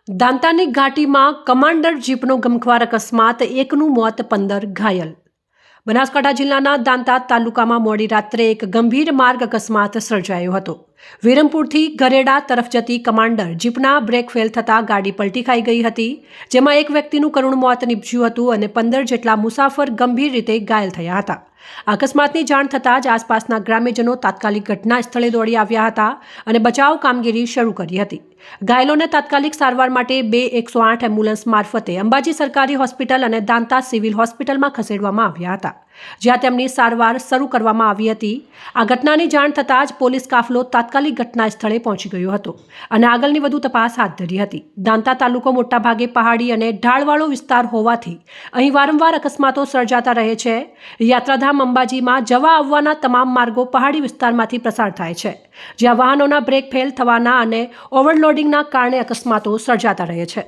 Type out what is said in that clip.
દાંતાની ઘાટીમાં commander જીપનો ગમખ્વાર અકસ્માત, એકનું મોત, 15 ઘાયલ. બનાસકાંઠા જિલ્લાના દાંતા તાલુકામાં મોડી રાત્રે એક ગંભીર માર્ગ અકસ્માત સર્જાયો હતો. વિરમપુરથી ગરેડા તરફ જતી કમાન્ડર જીપના બ્રેક ફેલ થતાં ગાડી પલટી ખાઈ ગઈ હતી, જેમાં એક વ્યક્તિનું કરુણ મોત નીપજ્યું હતું અને 15 જેટલા મુસાફર ગંભીર રીતે ઘાયલ થયા હતા. અકસ્માતની જાણ થતાં જ આસપાસના ગ્રામ્યજનો તાત્કાલિક ઘટના સ્થળે દોડી આવ્યા હતા અને બચાવ કામગીરી શરૂ કરી હતી. ઘાયલોને તાત્કાલિક સારવાર માટે 108 એમ્બ્યુલન્સ મારફતે અંબાજી સરકારી હોસ્પિટલ અને દાંતા સિવિલ હોસ્પિટલમાં ખસેડવામાં આવ્યા હતા, જ્યાં તેમની સારવાર શરૂ કરવામાં આવી હતી. આ ઘટનાની જાણ થતાં જ પોલીસ કાફલો તાત્કાલિક ઘટના સ્થળે પહોંચી ગયો હતો અને આગળની વધુ તપાસ હાથ ધરી હતી. દાંતા તાલુકો મોટાભાગે પહાડી અને ઢાળવાળો વિસ્તાર હોવાથી અહીં વારંવાર અકસ્માતો સર્જાતા રહે છે. યાત્રાધામ અંબાજીમાં જવા આવવાના તમામ માર્ગો પહાડી વિસ્તારમાંથી પસાર થાય છે, જ્યાં વાહનોના બ્રેક ફેલ થવાના અને ઓવરલોડિંગના કારણે અકસ્માતો સર્જાતા રહે છે.